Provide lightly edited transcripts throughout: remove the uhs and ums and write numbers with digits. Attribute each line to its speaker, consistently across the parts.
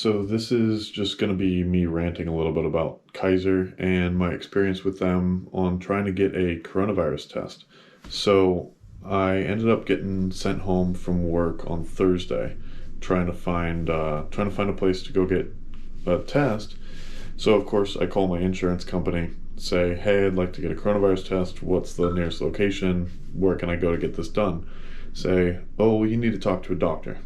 Speaker 1: So this is just going to be me ranting a little bit about Kaiser and my experience with them on trying to get a coronavirus test. So I ended up getting sent home from work on Thursday, trying to find a place to go get a test. So of course I call my insurance company, say, hey, I'd like to get a coronavirus test. What's the nearest location? Where can I go to get this done? Say, oh, well, you need to talk to a doctor.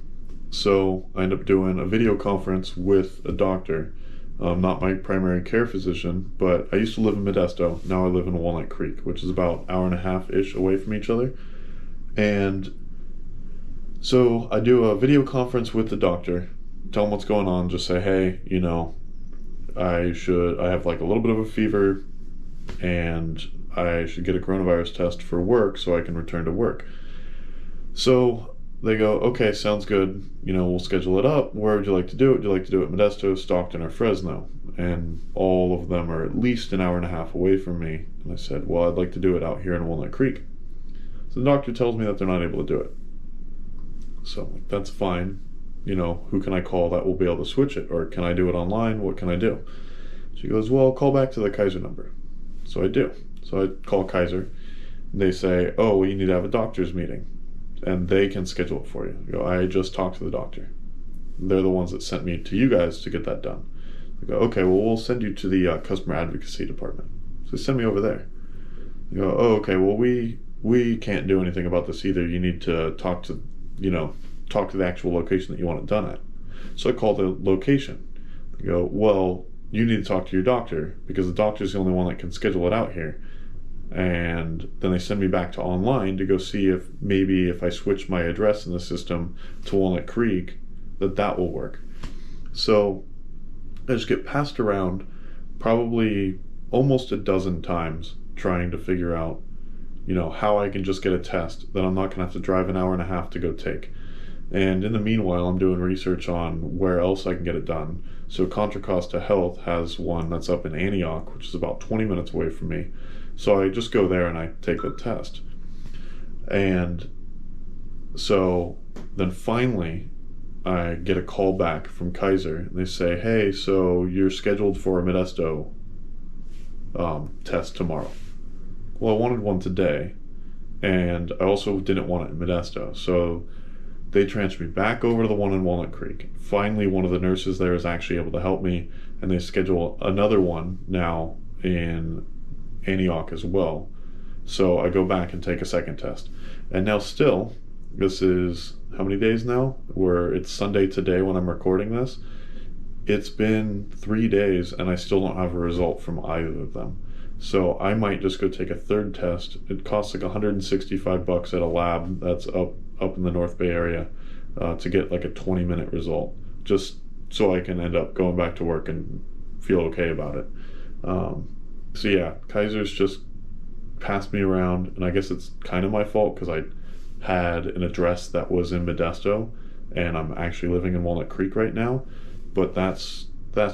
Speaker 1: So I end up doing a video conference with a doctor, not my primary care physician, but I used to live in Modesto. Now I live in Walnut Creek, which is about an hour and a half-ish away from each other. And so I do a video conference with the doctor, tell him what's going on, just say, hey, I have like a little bit of a fever and I should get a coronavirus test for work so I can return to work. So they go, okay, sounds good. We'll schedule it up. Where would you like to do it? Would you like to do it in Modesto, Stockton, or Fresno? And all of them are at least an hour and a half away from me. And I said, well, I'd like to do it out here in Walnut Creek. So the doctor tells me that they're not able to do it. So I'm like, that's fine. Who can I call that will be able to switch it? Or can I do it online? What can I do? She goes, well, call back to the Kaiser number. So I do. So I call Kaiser. They say, oh, well, you need to have a doctor's meeting. And they can schedule it for you. I go, I just talked to the doctor. They're the ones that sent me to you guys to get that done. I go, okay, well, we'll send you to the customer advocacy department. So send me over there. You go, oh, okay, well, we can't do anything about this either. You need to talk to the actual location that you want it done at. So I call the location. I go, well, you need to talk to your doctor because the doctor's the only one that can schedule it out here. And then they send me back to online to go see if maybe if I switch my address in the system to Walnut Creek, that will work. So I just get passed around probably almost a dozen times trying to figure out, how I can just get a test that I'm not gonna have to drive an hour and a half to go take. And in the meanwhile, I'm doing research on where else I can get it done. So Contra Costa Health has one that's up in Antioch, which is about 20 minutes away from me. So I just go there and I take the test. And so then finally I get a call back from Kaiser and they say, hey, so you're scheduled for a Modesto test tomorrow. Well, I wanted one today and I also didn't want it in Modesto. So they transfer me back over to the one in Walnut Creek. Finally, one of the nurses there is actually able to help me and they schedule another one now in Antioch as well. So I go back and take a second test. And now still, this is how many days now? Where it's Sunday today when I'm recording this. It's been 3 days and I still don't have a result from either of them. So I might just go take a third test. It costs like $165 at a lab that's up in the North Bay area to get like a 20-minute result, just so I can end up going back to work and feel okay about it. So yeah, Kaiser's just passed me around, and I guess it's kind of my fault because I had an address that was in Modesto, and I'm actually living in Walnut Creek right now. But that's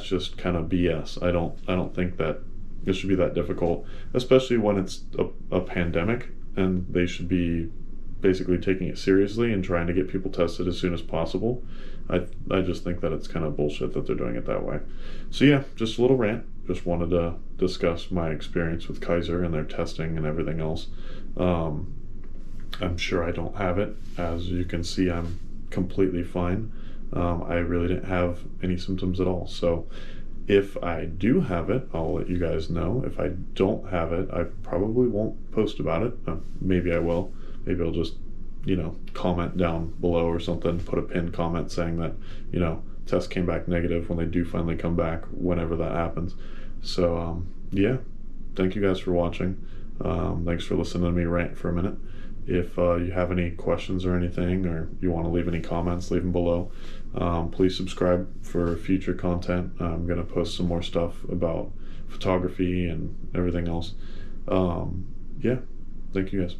Speaker 1: just kind of BS. I don't think that it should be that difficult, especially when it's a pandemic, and they should be basically taking it seriously and trying to get people tested as soon as possible. I just think that it's kind of bullshit that they're doing it that way. So yeah, just a little rant. Just wanted to discuss my experience with Kaiser and their testing and everything else. I'm sure I don't have it. As you can see, I'm completely fine. I really didn't have any symptoms at all. So if I do have it, I'll let you guys know. If I don't have it, I probably won't post about it. Maybe I will. Maybe I'll just, comment down below or something, put a pinned comment saying that, test came back negative when they do finally come back, whenever that happens. So, yeah, thank you guys for watching. Thanks for listening to me rant for a minute. If you have any questions or anything, or you want to leave any comments, leave them below. Please subscribe for future content. I'm going to post some more stuff about photography and everything else. Yeah, thank you guys.